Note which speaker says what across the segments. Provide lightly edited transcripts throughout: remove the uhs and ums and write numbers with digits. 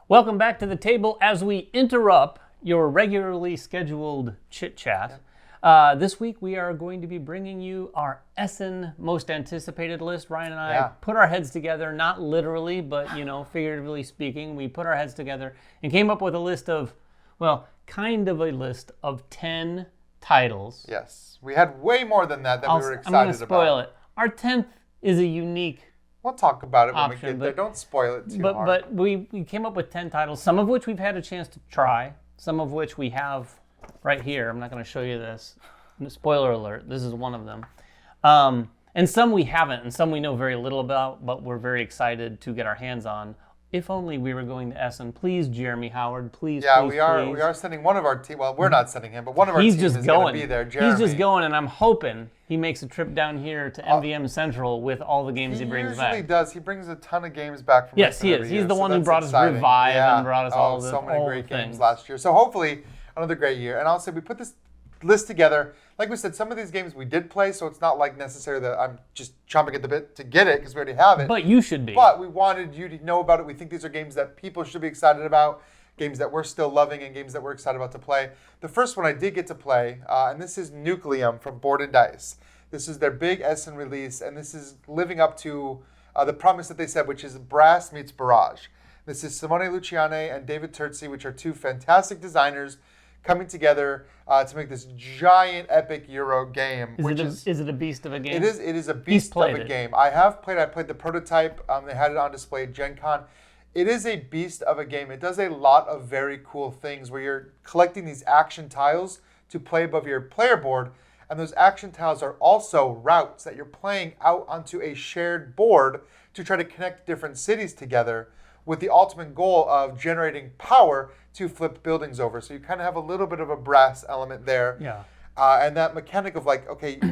Speaker 1: Welcome back to the table as we interrupt your regularly scheduled chit-chat. This week we are going to be bringing you our Essen most anticipated list. Ryan and I put our heads together, not literally, but figuratively speaking, we put our heads together and came up with a list of, kind of a list of 10 titles.
Speaker 2: Yes, we had way more than that we were excited about.
Speaker 1: I'm going to spoil it. Our 10th is a unique
Speaker 2: We'll talk about it when
Speaker 1: option,
Speaker 2: we get there. Don't spoil it too hard.
Speaker 1: But we came up with 10 titles, some of which we've had a chance to try, some of which we have right here. I'm not going to show you this. Spoiler alert, this is one of them. And some we haven't, and some we know very little about, but we're very excited to get our hands on. If only we were going to Essen. Please, Jeremy Howard, please, please,
Speaker 2: we are sending one of our team. Well, we're not sending him, but one of our teams is going to be there. Jeremy.
Speaker 1: He's just going, and I'm hoping he makes a trip down here to MVM Central with all the games he brings back.
Speaker 2: He usually does. He brings a ton of games back from
Speaker 1: Yes, he is. He's the one who brought us Revive and brought us all the
Speaker 2: so many great
Speaker 1: things
Speaker 2: games last year. So hopefully another great year. And I'll say we put this list together. Like we said, some of these games we did play, so it's not like necessarily that I'm just chomping at the bit to get it because we already have it.
Speaker 1: But you should be.
Speaker 2: But we wanted you to know about it. We think these are games that people should be excited about, games that we're still loving, and games that we're excited about to play. The first one I did get to play, and this is NUCLEUM from Board and Dice. This is their big Essen release, and this is living up to the promise that they said, which is Brass meets Barrage. This is Simone Luciani and David Terzi, which are two fantastic designers coming together to make this giant epic Euro game.
Speaker 1: Is it a beast of a game?
Speaker 2: It is a beast of a game. I played the prototype. They had it on display at Gen Con. It is a beast of a game. It does a lot of very cool things where you're collecting these action tiles to play above your player board. And those action tiles are also routes that you're playing out onto a shared board to try to connect different cities together with the ultimate goal of generating power to flip buildings over. So you kind of have a little bit of a brass element there.
Speaker 1: Yeah.
Speaker 2: And that mechanic of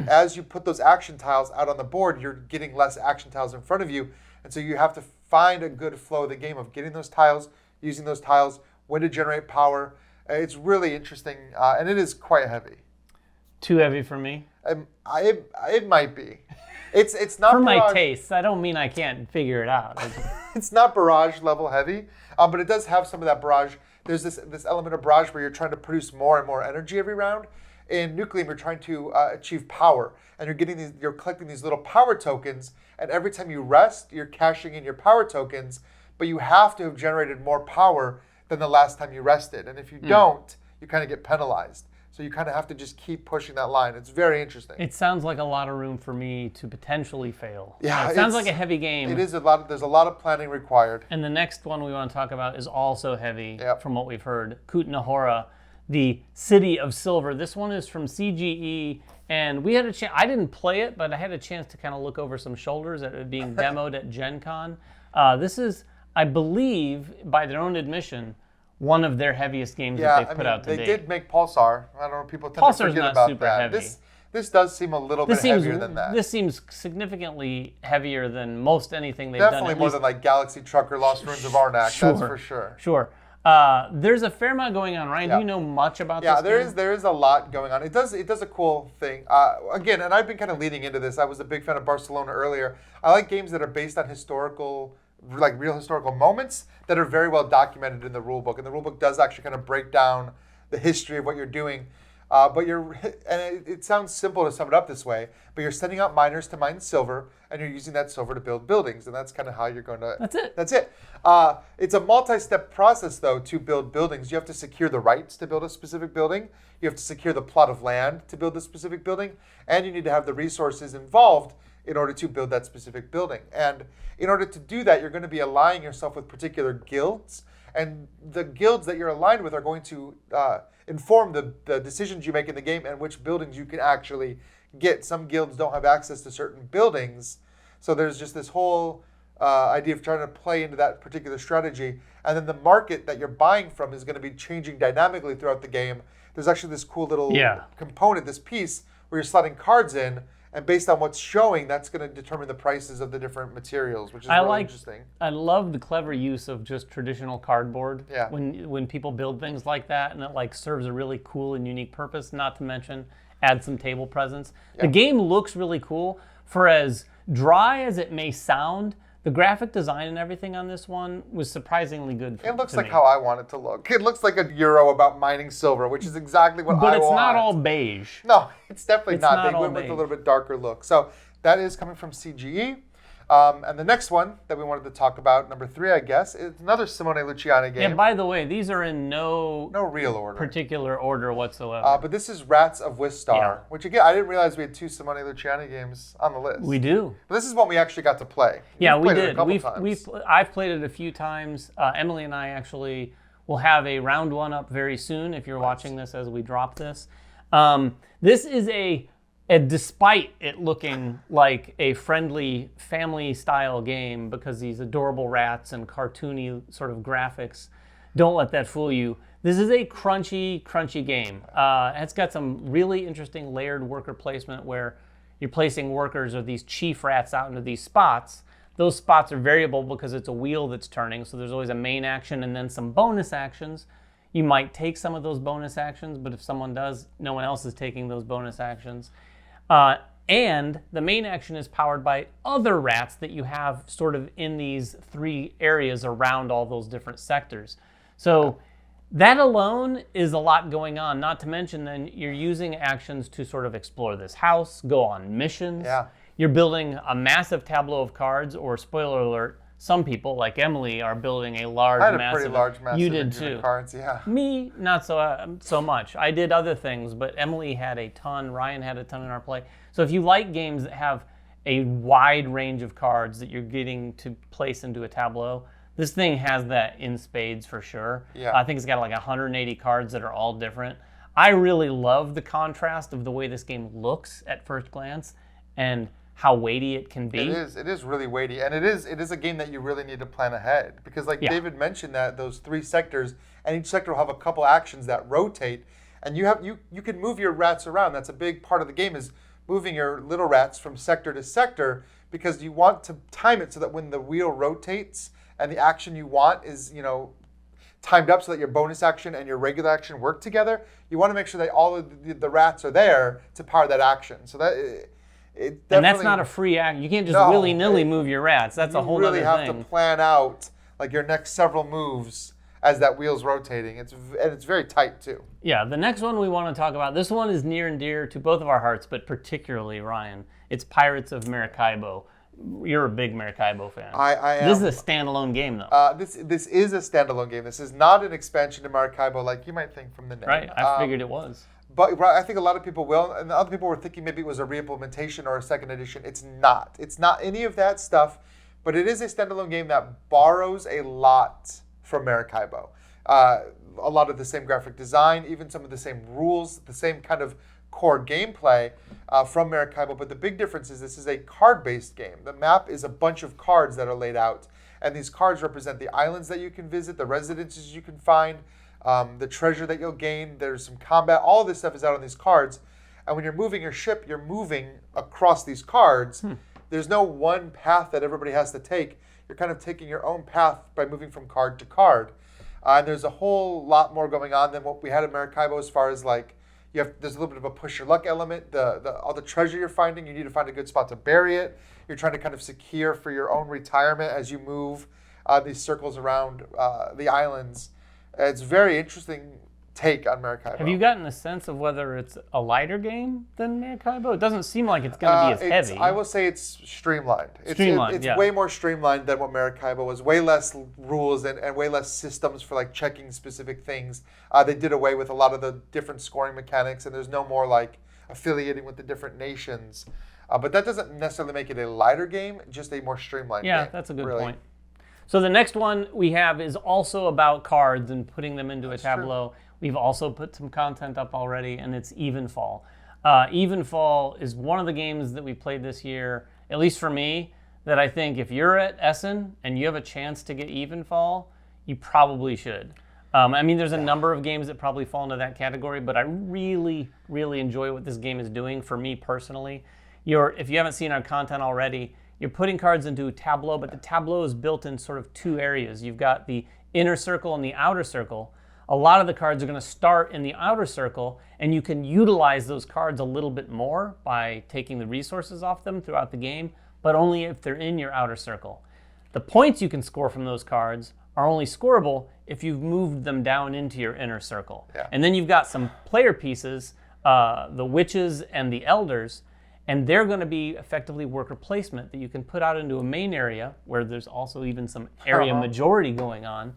Speaker 2: as you put those action tiles out on the board, you're getting less action tiles in front of you. And so you have to find a good flow of the game of getting those tiles, using those tiles, when to generate power. It's really interesting, and it is quite heavy.
Speaker 1: Too heavy for me?
Speaker 2: It might be. It's not
Speaker 1: for
Speaker 2: Barrage.
Speaker 1: My tastes. I don't mean I can't figure it out.
Speaker 2: It's not Barrage level heavy, but it does have some of that Barrage. There's this element of Barrage where you're trying to produce more and more energy every round. In NUCLEUM, you're trying to achieve power, and you're collecting these little power tokens. And every time you rest, you're cashing in your power tokens, but you have to have generated more power than the last time you rested. And if you don't, you kind of get penalized. So you kind of have to just keep pushing that line. It's very interesting.
Speaker 1: It sounds like a lot of room for me to potentially fail.
Speaker 2: Yeah,
Speaker 1: it sounds like a heavy game.
Speaker 2: It is a lot. There's a lot of planning required.
Speaker 1: And the next one we want to talk about is also heavy, from what we've heard. KUTNA HORA, the City of Silver. This one is from CGE, and we had a chance. I didn't play it, but I had a chance to kind of look over some shoulders at it being demoed at Gen Con. This is, I believe, by their own admission, one of their heaviest games that they've put out to date.
Speaker 2: They did make Pulsar. I don't know, people tend to forget about that.
Speaker 1: Heavy.
Speaker 2: This does seem a little bit heavier than that.
Speaker 1: This seems significantly heavier than most anything they've done.
Speaker 2: Definitely more than like Galaxy Trucker, Lost Ruins of Arnak, that's for sure.
Speaker 1: Sure. There's a fair amount going on. Ryan, do you know much about this game?
Speaker 2: There is a lot going on. It does a cool thing. Again, and I've been kind of leading into this. I was a big fan of Barcelona earlier. I like games that are based on real historical moments that are very well documented in the rulebook. And the rulebook does actually kind of break down the history of what you're doing. It sounds simple to sum it up this way, but you're sending out miners to mine silver, and you're using that silver to build buildings, and that's kind of how you're going to...
Speaker 1: That's it.
Speaker 2: That's it. It's a multi-step process, though, to build buildings. You have to secure the rights to build a specific building. You have to secure the plot of land to build a specific building, and you need to have the resources involved in order to build that specific building. And in order to do that, you're going to be aligning yourself with particular guilds, and the guilds that you're aligned with are going to inform the decisions you make in the game and which buildings you can actually get. Some guilds don't have access to certain buildings, so there's just this whole idea of trying to play into that particular strategy. And then the market that you're buying from is going to be changing dynamically throughout the game. There's actually this cool little component, this piece, where you're slotting cards in, and based on what's showing, that's going to determine the prices of the different materials, which is really interesting.
Speaker 1: I love the clever use of just traditional cardboard.
Speaker 2: Yeah.
Speaker 1: When people build things like that, and it serves a really cool and unique purpose. Not to mention, add some table presence. Yeah. The game looks really cool. For as dry as it may sound, The graphic design and everything on this one was surprisingly good.
Speaker 2: It looks
Speaker 1: to
Speaker 2: like
Speaker 1: me.
Speaker 2: how I want it to look. It looks like a Euro about mining silver, which is exactly what I want.
Speaker 1: But it's not all beige.
Speaker 2: No, it's definitely not.
Speaker 1: not
Speaker 2: They
Speaker 1: all
Speaker 2: went with a
Speaker 1: beige.
Speaker 2: little bit darker look. So that is coming from CGE. And the next one that we wanted to talk about, number 3, I guess, is another Simone Luciani game.
Speaker 1: Yeah, by the way, these are in no
Speaker 2: real order.
Speaker 1: particular order whatsoever.
Speaker 2: But this is Rats of WISTAR,
Speaker 1: Yeah.
Speaker 2: which again, I didn't realize we had 2 Simone Luciani games on the list.
Speaker 1: We do.
Speaker 2: But this is one we actually got to play.
Speaker 1: Yeah,
Speaker 2: We've
Speaker 1: we
Speaker 2: played it
Speaker 1: did.
Speaker 2: a couple times.
Speaker 1: I've played it a few times. Emily and I actually will have a round 1 up very soon if you're watching this as we drop this. This is despite it looking like a friendly family-style game because these adorable rats and cartoony sort of graphics, don't let that fool you. This is a crunchy game. It's got some really interesting layered worker placement where you're placing workers or these chief rats out into these spots. Those spots are variable because it's a wheel that's turning, so there's always a main action and then some bonus actions. You might take some of those bonus actions, but if someone does, no one else is taking those bonus actions. And the main action is powered by other rats that you have sort of in these 3 areas around all those different sectors. So that alone is a lot going on, not to mention then you're using actions to sort of explore this house, go on missions.
Speaker 2: Yeah.
Speaker 1: You're building a massive tableau of cards, or spoiler alert, some people, like Emily, are building a large,
Speaker 2: I had a
Speaker 1: massive...
Speaker 2: pretty large, massive
Speaker 1: You did
Speaker 2: infinite
Speaker 1: too.
Speaker 2: cards, yeah.
Speaker 1: Me, not so much. I did other things, but Emily had a ton. Ryan had a ton in our play. So if you like games that have a wide range of cards that you're getting to place into a tableau, this thing has that in spades for sure.
Speaker 2: Yeah.
Speaker 1: I think it's got like 180 cards that are all different. I really love the contrast of the way this game looks at first glance and how weighty it can be.
Speaker 2: It is really weighty, and it is a game that you really need to plan ahead because, like David mentioned, that those 3 sectors, and each sector will have a couple actions that rotate, and you can move your rats around. That's a big part of the game, is moving your little rats from sector to sector because you want to time it so that when the wheel rotates and the action you want is timed up so that your bonus action and your regular action work together, you want to make sure that all of the rats are there to power that action. So that.
Speaker 1: And that's not a free act. You can't just willy-nilly move your rats. That's a whole other thing.
Speaker 2: You really have to plan out like your next several moves as that wheel's rotating. It's very tight too.
Speaker 1: Yeah, the next one we want to talk about, this one is near and dear to both of our hearts, but particularly Ryan. It's Pirates of Maracaibo. You're a big Maracaibo fan.
Speaker 2: I am.
Speaker 1: This is a standalone game, though.
Speaker 2: This is a standalone game. This is not an expansion to Maracaibo like you might think from the name.
Speaker 1: Right, I figured it was.
Speaker 2: But I think a lot of people will, and other people were thinking maybe it was a re-implementation or a second edition. It's not. It's not any of that stuff, but it is a standalone game that borrows a lot from Maracaibo. A lot of the same graphic design, even some of the same rules, the same kind of core gameplay from Maracaibo. But the big difference is this is a card-based game. The map is a bunch of cards that are laid out, and these cards represent the islands that you can visit, the residences you can find, the treasure that you'll gain. There's some combat. All of this stuff is out on these cards. And when you're moving your ship, you're moving across these cards. There's no one path that everybody has to take. You're kind of taking your own path by moving from card to card. And there's a whole lot more going on than what we had in Maracaibo as far as like, there's a little bit of a push your luck element. All the treasure you're finding, you need to find a good spot to bury it. You're trying to kind of secure for your own retirement as you move these circles around the islands. It's a very interesting take on Maracaibo.
Speaker 1: Have you gotten a sense of whether it's a lighter game than Maracaibo? It doesn't seem like it's going to be as heavy.
Speaker 2: I will say it's streamlined. It's
Speaker 1: yeah.
Speaker 2: way more streamlined than what Maracaibo was. Way less rules and way less systems for like checking specific things. They did away with a lot of the different scoring mechanics, and there's no more like affiliating with the different nations. But that doesn't necessarily make it a lighter game, just a more streamlined game.
Speaker 1: Yeah, that's a good point. So the next one we have is also about cards and putting them into a tableau. True. We've also put some content up already, and it's EVENFALL. EVENFALL is one of the games that we played this year, at least for me, that I think if you're at Essen and you have a chance to get EVENFALL, you probably should. I mean, there's a number of games that probably fall into that category, but I really, really enjoy what this game is doing for me personally. If you haven't seen our content already, you're putting cards into a tableau, but the tableau is built in sort of 2 areas. You've got the inner circle and the outer circle. A lot of the cards are going to start in the outer circle, and you can utilize those cards a little bit more by taking the resources off them throughout the game, but only if they're in your outer circle. The points you can score from those cards are only scoreable if you've moved them down into your inner circle.
Speaker 2: Yeah.
Speaker 1: And then you've got some player pieces, the witches and the elders, and they're going to be effectively worker placement that you can put out into a main area where there's also even some area majority going on,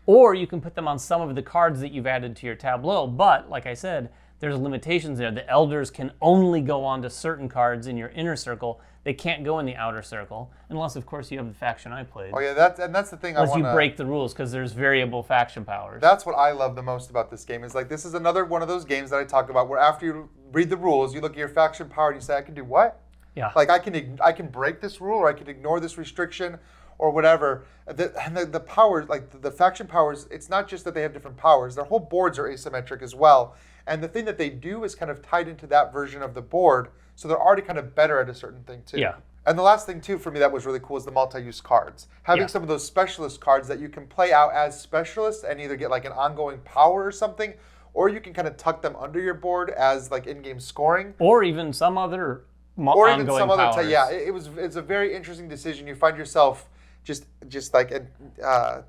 Speaker 1: or you can put them on some of the cards that you've added to your tableau. But like I said, there's limitations there. The elders can only go onto certain cards in your inner circle. They can't go in the outer circle, unless, of course, you have the faction I played.
Speaker 2: Oh yeah, that's the thing.
Speaker 1: Unless you break the rules, because there's variable faction powers.
Speaker 2: That's what I love the most about this game. Is like, this is another one of those games that I talked about, where after you read the rules, you look at your faction power and you say, I can do what?
Speaker 1: Yeah.
Speaker 2: Like, I can break this rule, or I can ignore this restriction, or whatever. The powers, like the faction powers, it's not just that they have different powers. Their whole boards are asymmetric as well. And the thing that they do is kind of tied into that version of the board, so they're already kind of better at a certain thing too.
Speaker 1: Yeah.
Speaker 2: And the last thing too for me that was really cool is the multi-use cards. Having some of those specialist cards that you can play out as specialists and either get like an ongoing power or something, or you can kind of tuck them under your board as like in-game scoring.
Speaker 1: Or even some other ongoing powers.
Speaker 2: Yeah, it's a very interesting decision. You find yourself just like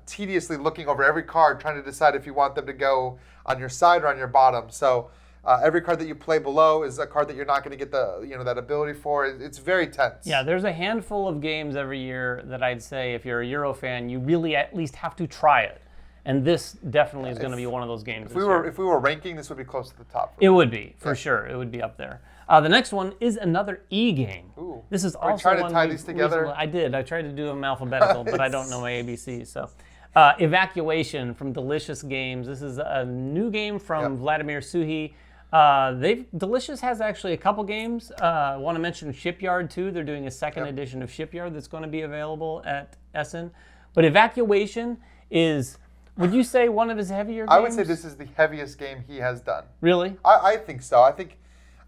Speaker 2: tediously looking over every card, trying to decide if you want them to go on your side or on your bottom. So every card that you play below is a card that you're not going to get that ability for. It's very tense.
Speaker 1: Yeah, there's a handful of games every year that I'd say if you're a Euro fan, you really at least have to try it. And this definitely is going to be one of those games.
Speaker 2: If we were ranking, this would be close to the top.
Speaker 1: It would be, for sure. It would be up there. The next one is another E game.
Speaker 2: Ooh.
Speaker 1: This is
Speaker 2: Are
Speaker 1: also
Speaker 2: you trying to
Speaker 1: one
Speaker 2: tie these together?
Speaker 1: I did. I tried to do them alphabetical, but I don't know my ABCs. So, Evacuation from Delicious Games. This is a new game from Vladimir Suhi. Delicious has actually a couple games. I want to mention Shipyard too. They're doing a second edition of Shipyard that's going to be available at Essen. But Evacuation is, would you say, one of his heavier games?
Speaker 2: I would say this is the heaviest game he has done.
Speaker 1: Really?
Speaker 2: I think so.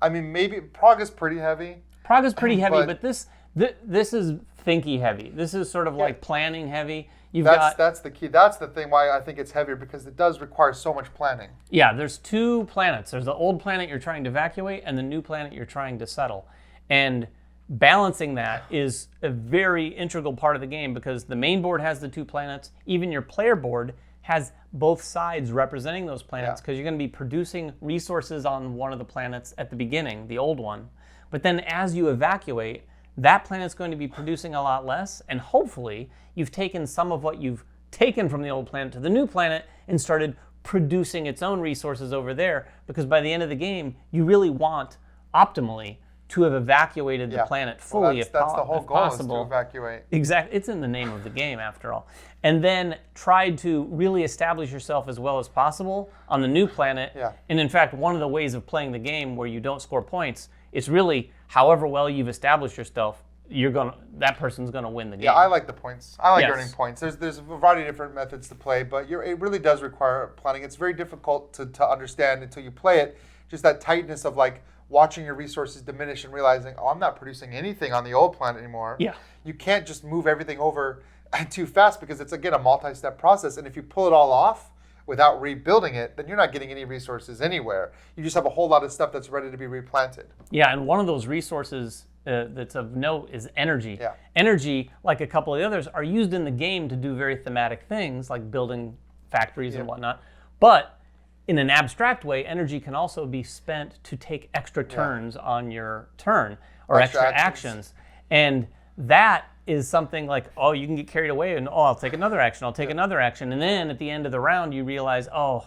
Speaker 2: I mean, maybe Prague is pretty heavy.
Speaker 1: Prague is pretty heavy, but this is thinky heavy. This is sort of like planning heavy.
Speaker 2: That's the key. That's the thing why I think it's heavier, because it does require so much planning.
Speaker 1: Yeah, there's two planets. There's the old planet you're trying to evacuate and the new planet you're trying to settle. And balancing that is a very integral part of the game, because the main board has the two planets. Even your player board has both sides representing those planets, because you're going to be producing resources on one of the planets at the beginning, the old one. But then as you evacuate, that planet's going to be producing a lot less, and hopefully you've taken some of what you've taken from the old planet to the new planet and started producing its own resources over there, because by the end of the game, you really want, optimally, to have evacuated the planet fully if possible.
Speaker 2: That's the whole goal, is to evacuate.
Speaker 1: Exactly. It's in the name of the game, after all. And then tried to really establish yourself as well as possible on the new planet.
Speaker 2: Yeah.
Speaker 1: And in fact, one of the ways of playing the game where you don't score points, it's really however well you've established yourself, that person's gonna win the game.
Speaker 2: Yeah, I like the points. I like earning points. There's a variety of different methods to play, but it really does require planning. It's very difficult to understand until you play it. Just that tightness of like watching your resources diminish and realizing, oh, I'm not producing anything on the old planet anymore.
Speaker 1: Yeah.
Speaker 2: You can't just move everything over too fast, because it's, again, a multi-step process. And if you pull it all off without rebuilding it, then you're not getting any resources anywhere. You just have a whole lot of stuff that's ready to be replanted.
Speaker 1: Yeah, and one of those resources that's of note is energy.
Speaker 2: Yeah.
Speaker 1: Energy, like a couple of the others, are used in the game to do very thematic things, like building factories and whatnot. But in an abstract way, energy can also be spent to take extra turns on your turn, or extra actions. And that is something like, oh, you can get carried away and, oh, I'll take another action, I'll take another action. And then at the end of the round, you realize, oh,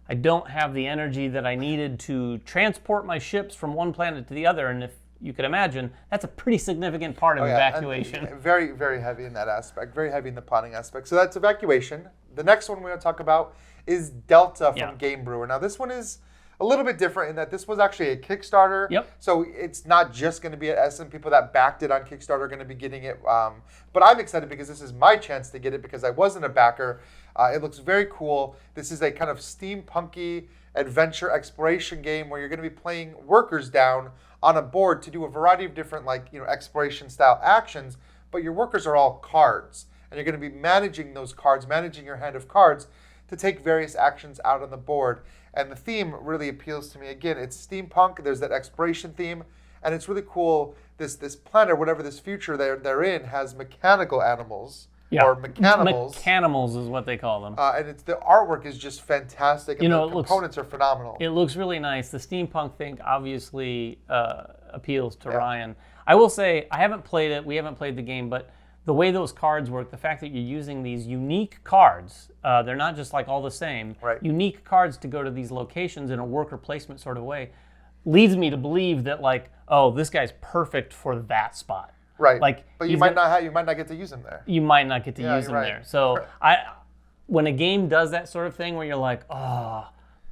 Speaker 1: I don't have the energy that I needed to transport my ships from one planet to the other. And if you could imagine, that's a pretty significant part of evacuation.
Speaker 2: And very, very heavy in that aspect, very heavy in the planning aspect. So that's evacuation. The next one we're going to talk about is Delta from Game Brewer. Now, this one is a little bit different in that this was actually a Kickstarter.
Speaker 1: Yep.
Speaker 2: So it's not just going to be at Essen. People that backed it on Kickstarter are going to be getting it. But I'm excited because this is my chance to get it, because I wasn't a backer. It looks very cool. This is a kind of steampunky adventure exploration game where you're going to be playing workers down on a board to do a variety of different exploration style actions, but your workers are all cards. And you're going to be managing those cards, managing your hand of cards to take various actions out on the board. And the theme really appeals to me. Again, it's steampunk. There's that exploration theme. And it's really cool. This planet, whatever this future they're in, has mechanical animals or Mechanimals.
Speaker 1: Mechanimals is what they call them.
Speaker 2: And the artwork is just fantastic, and the components are phenomenal.
Speaker 1: It looks really nice. The steampunk thing obviously appeals to Ryan. I will say, I haven't played it. We haven't played the game, but the way those cards work, the fact that you're using these unique cards, they're not just like all the same, unique cards to go to these locations in a worker placement sort of way, leads me to believe that like, oh, this guy's perfect for that spot.
Speaker 2: Right.
Speaker 1: Like,
Speaker 2: but you might not get to use them there.
Speaker 1: You might not get to use them there. So when a game does that sort of thing where you're like, oh,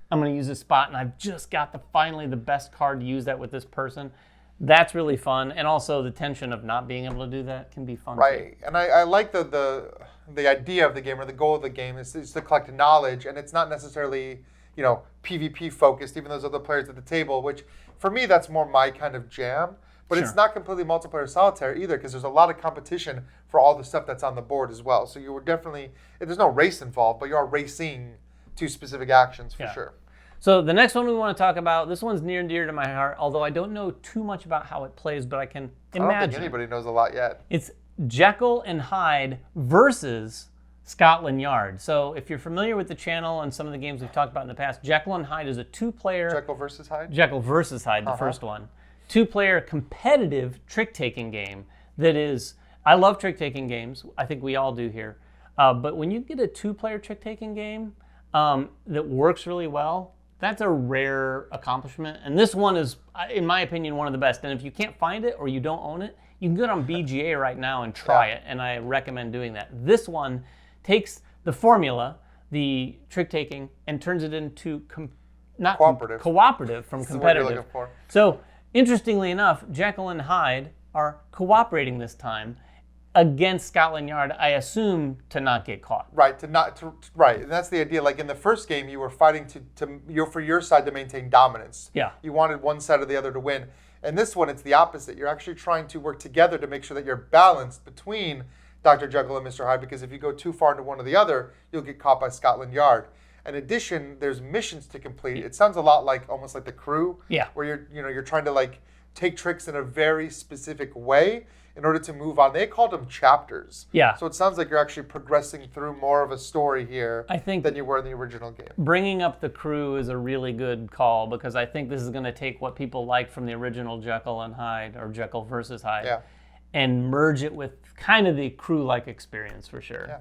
Speaker 1: I'm going to use this spot and I've just got finally the best card to use that with this person, that's really fun. And also the tension of not being able to do that can be fun too.
Speaker 2: And I like the idea of the game, or the goal of the game is to collect knowledge, and it's not necessarily, PvP focused, even those other players at the table, which for me that's more my kind of jam. But it's not completely multiplayer solitaire either, because there's a lot of competition for all the stuff that's on the board as well. So you were definitely, there's no race involved, but you are racing to specific actions for sure.
Speaker 1: So the next one we want to talk about, this one's near and dear to my heart, although I don't know too much about how it plays, but I can imagine.
Speaker 2: I don't think anybody knows a lot yet.
Speaker 1: It's Jekyll and Hyde versus Scotland Yard. So if you're familiar with the channel and some of the games we've talked about in the past, Jekyll and Hyde is a two-player...
Speaker 2: Jekyll versus Hyde?
Speaker 1: Jekyll versus Hyde, the first one. Two-player competitive trick-taking game that is... I love trick-taking games. I think we all do here. But when you get a two-player trick-taking game that works really well, that's a rare accomplishment. And this one is, in my opinion, one of the best. And if you can't find it or you don't own it, you can go on BGA right now and try it. And I recommend doing that. This one takes the formula, the trick-taking, and turns it into cooperative from competitive. So, interestingly enough, Jekyll and Hyde are cooperating this time against Scotland Yard, I assume, to not get caught.
Speaker 2: Right, right. And that's the idea. Like in the first game, you were fighting for your side to maintain dominance.
Speaker 1: Yeah.
Speaker 2: You wanted one side or the other to win. And this one, it's the opposite. You're actually trying to work together to make sure that you're balanced between Dr. Jekyll and Mr. Hyde, because if you go too far into one or the other, you'll get caught by Scotland Yard. In addition, there's missions to complete. It sounds a lot like almost like The Crew, where you're trying to like take tricks in a very specific way in order to move on. They called them chapters.
Speaker 1: Yeah.
Speaker 2: So it sounds like you're actually progressing through more of a story here than you were in the original game.
Speaker 1: Bringing up The Crew is a really good call, because I think this is going to take what people liked from the original Jekyll and Hyde, or Jekyll versus Hyde, and merge it with kind of the Crew-like experience for sure.
Speaker 2: Yeah.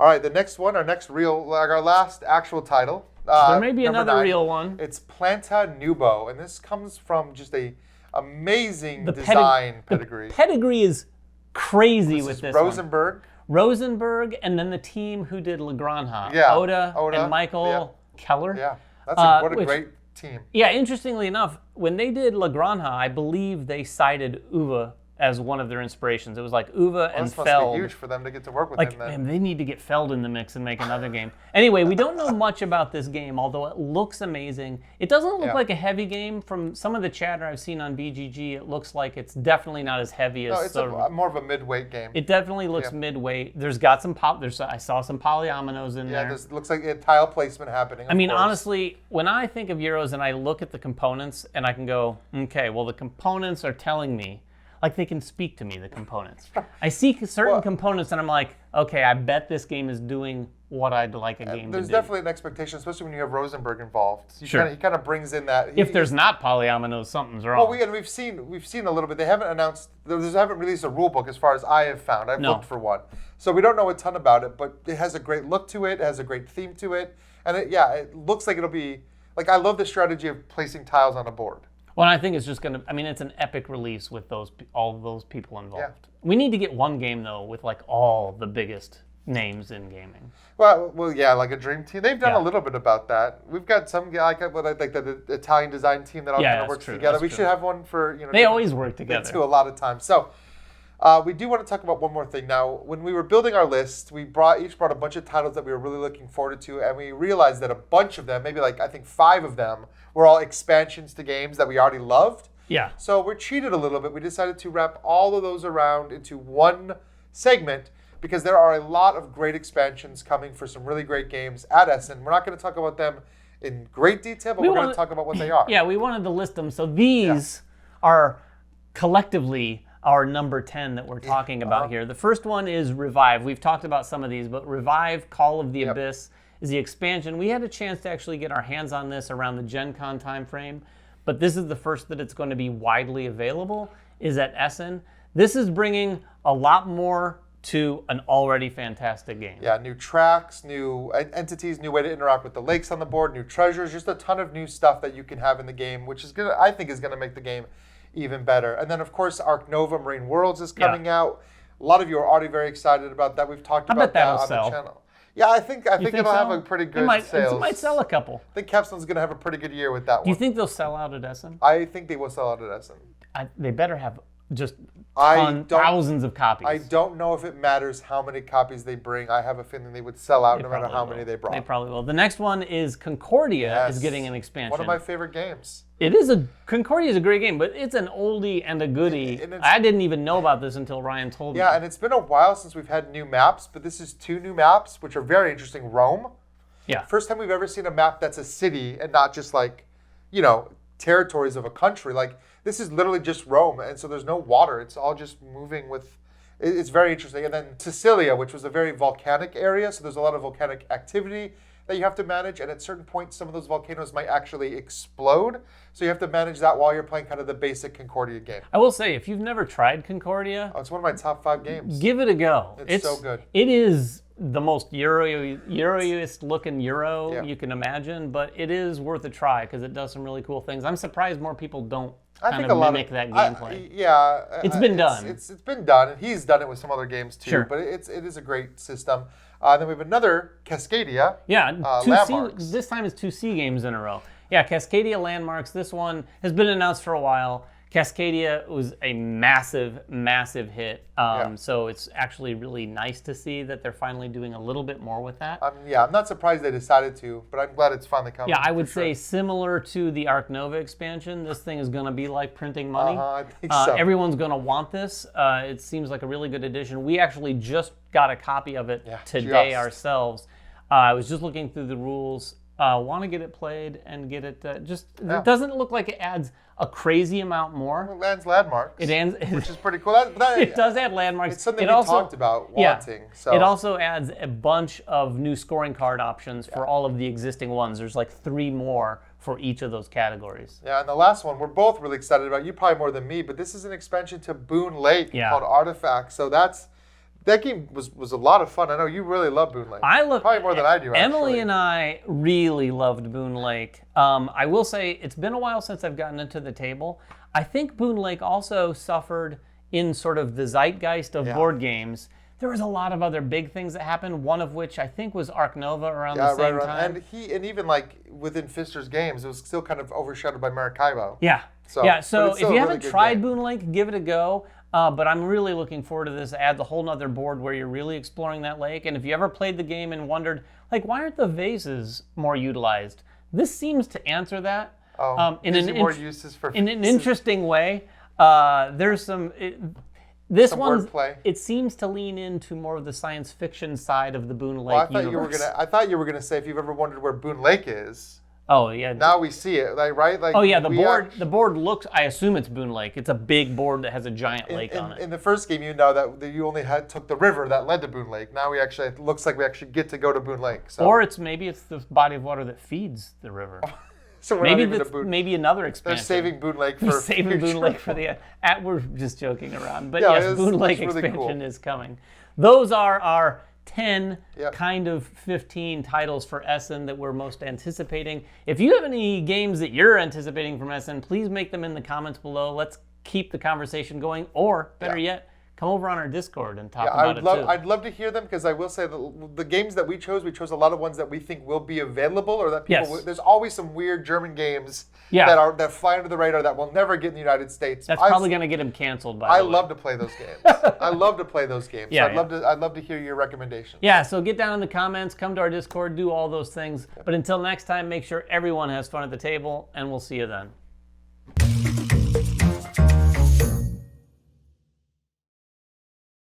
Speaker 2: All right, the next one, our last actual title.
Speaker 1: There may be another
Speaker 2: 9,
Speaker 1: real one.
Speaker 2: It's Planta NUBO, and this comes from just a amazing design pedigree.
Speaker 1: The pedigree is crazy with this
Speaker 2: Rosenberg.
Speaker 1: one. Rosenberg, and then the team who did La Granja.
Speaker 2: Yeah.
Speaker 1: Oda and Michael Keller.
Speaker 2: Yeah, that's what a great team.
Speaker 1: Yeah, interestingly enough, when they did La Granja, I believe they cited Uwe as one of their inspirations. It was like Uwe and Feld.
Speaker 2: This must be huge for them to get to work with him then.
Speaker 1: Man, they need to get Feld in the mix and make another game. Anyway, we don't know much about this game, although it looks amazing. It doesn't look like a heavy game. From some of the chatter I've seen on BGG, it looks like it's definitely not as heavy as...
Speaker 2: No, it's more of a mid-weight game.
Speaker 1: It definitely looks mid-weight. There's got some I saw some polyominoes in there.
Speaker 2: Yeah, it looks like a tile placement happening.
Speaker 1: I mean, honestly, when I think of Euros and I look at the components and I can go, okay, well, the components are telling me, like they can speak to me, the components. I see certain components and I'm like, okay, I bet this game is doing what I'd like a game to do.
Speaker 2: There's definitely an expectation, especially when you have Rosenberg involved. He kind of brings in that.
Speaker 1: If there's not polyominoes, something's wrong.
Speaker 2: Well, we've seen a little bit. They haven't released a rule book as far as I have found. I've looked for one. So we don't know a ton about it, but it has a great look to it. It has a great theme to it. And it looks like it'll be, like I love the strategy of placing tiles on a board.
Speaker 1: Well, I think it's just going to, it's an epic release with all of those people involved. Yeah. We need to get one game, though, with like all the biggest names in gaming.
Speaker 2: Well, yeah, like a dream team. They've done a little bit about that. We've got some, like the Italian design team that all kind of works together. We should have one for,
Speaker 1: They always work together.
Speaker 2: They do a lot of times. So we do want to talk about one more thing. Now, when we were building our list, we each brought a bunch of titles that we were really looking forward to, and we realized that a bunch of them, maybe like I think 5 of them, were all expansions to games that we already loved.
Speaker 1: Yeah.
Speaker 2: So we're cheated a little bit. We decided to wrap all of those around into one segment because there are a lot of great expansions coming for some really great games at Essen. We're not going to talk about them in great detail, but we're going to talk about what they are.
Speaker 1: Yeah, we wanted to list them. So these are collectively our number 10 that we're talking about here. The first one is Revive. We've talked about some of these, but Revive, Call of the Abyss is the expansion. We had a chance to actually get our hands on this around the Gen Con timeframe, but this is the first that it's going to be widely available, is at Essen. This is bringing a lot more to an already fantastic game.
Speaker 2: Yeah, new tracks, new entities, new way to interact with the lakes on the board, new treasures, just a ton of new stuff that you can have in the game, which is gonna, I think, is going to make the game even better. And then, of course, Ark Nova Marine Worlds is coming out. A lot of you are already very excited about that. We've talked about that on the channel. Yeah, I think it'll have a pretty good sales.
Speaker 1: It might sell a couple.
Speaker 2: I think Capstone's going to have a pretty good year with that one.
Speaker 1: Do you think they'll sell out at Essen?
Speaker 2: I think they will sell out at Essen.
Speaker 1: They better have just thousands of copies.
Speaker 2: I don't know if it matters how many copies they bring. I have a feeling they would sell out no matter how many they brought.
Speaker 1: They probably will. The next one is Concordia is getting an expansion.
Speaker 2: One of my favorite games.
Speaker 1: Concordia is a great game, but it's an oldie and a goodie. I didn't even know about this until Ryan told me.
Speaker 2: Yeah, and it's been a while since we've had new maps, but this is 2 new maps, which are very interesting. Rome.
Speaker 1: Yeah.
Speaker 2: First time we've ever seen a map that's a city and not just like, territories of a country. Like, this is literally just Rome, and so there's no water. It's all just moving with... It's very interesting. And then Sicilia, which was a very volcanic area, so there's a lot of volcanic activity that you have to manage, and at certain points, some of those volcanoes might actually explode, so you have to manage that while you're playing kind of the basic Concordia game.
Speaker 1: I will say, if you've never tried Concordia...
Speaker 2: Oh, it's one of my top 5 games.
Speaker 1: Give it a go.
Speaker 2: It's so good.
Speaker 1: It is the most Euro-ist looking Euro you can imagine, but it is worth a try because it does some really cool things. I'm surprised more people don't mimic that gameplay.
Speaker 2: It's
Speaker 1: been done.
Speaker 2: It's been done, and he's done it with some other games too.
Speaker 1: Sure.
Speaker 2: But it is a great system. Then we have another Cascadia.
Speaker 1: Yeah,
Speaker 2: Landmarks.
Speaker 1: this time it's 2 C games in a row. Yeah, Cascadia Landmarks. This one has been announced for a while. Cascadia was a massive, massive hit. So it's actually really nice to see that they're finally doing a little bit more with that.
Speaker 2: I'm not surprised they decided to, but I'm glad it's finally coming.
Speaker 1: Yeah, I would say similar to the Ark Nova expansion, this thing is going to be like printing money.
Speaker 2: I think so.
Speaker 1: Everyone's going to want this. It seems like a really good addition. We actually just got a copy of it today ourselves. I was just looking through the rules. Want to get it played and get it it doesn't look like it adds a crazy amount more.
Speaker 2: It adds landmarks, which is pretty cool.
Speaker 1: It does add landmarks.
Speaker 2: It's something we talked about wanting. So.
Speaker 1: It also adds a bunch of new scoring card options for all of the existing ones. There's like 3 more for each of those categories.
Speaker 2: Yeah, and the last one we're both really excited about. You probably more than me, but this is an expansion to Boone Lake called Artifact. So that game was a lot of fun. I know you really love Boone Lake. Probably more than I do,
Speaker 1: Emily and I really loved Boone Lake. I will say it's been a while since I've gotten into the table. I think Boone Lake also suffered in sort of the zeitgeist of board games. There was a lot of other big things that happened, one of which I think was Ark Nova around the same time.
Speaker 2: And even like within Pfister's games, it was still kind of overshadowed by Maracaibo.
Speaker 1: Yeah. So if you haven't tried Boone Lake, give it a go. But I'm really looking forward to this. It adds a whole nother board where you're really exploring that lake. And if you ever played the game and wondered, like, why aren't the vases more utilized? This seems to answer that in an interesting way. There's some... This one, it seems to lean into more of the science fiction side of the Boone Lake universe.
Speaker 2: I thought you were gonna say if you've ever wondered where Boone Lake is.
Speaker 1: Oh yeah.
Speaker 2: Now we see it, right? Like,
Speaker 1: the board looks. I assume it's Boone Lake. It's a big board that has a giant lake on it.
Speaker 2: In the first game, you know that you only took the river that led to Boone Lake. Now it looks like we actually get to go to Boone Lake. So.
Speaker 1: Or maybe it's the body of water that feeds the river.
Speaker 2: So
Speaker 1: maybe another expansion.
Speaker 2: They're saving Boone Lake for
Speaker 1: Boone Lake for the. We're just joking around, but yes, Boone Lake expansion is coming. Those are our 10 kind of 15 titles for Essen that we're most anticipating. If you have any games that you're anticipating from Essen, please make them in the comments below. Let's keep the conversation going, or better yet, come over on our Discord and talk about it too.
Speaker 2: I'd love to hear them because I will say the games that we chose a lot of ones that we think will be available or that people there's always some weird German games that fly under the radar that will never get in the United States.
Speaker 1: That's probably going to get them canceled by the way.
Speaker 2: I love to play those games. I love to play those games. So I'd love to hear your recommendations.
Speaker 1: Yeah, so get down in the comments, come to our Discord, do all those things. But until next time, make sure everyone has fun at the table, and we'll see you then.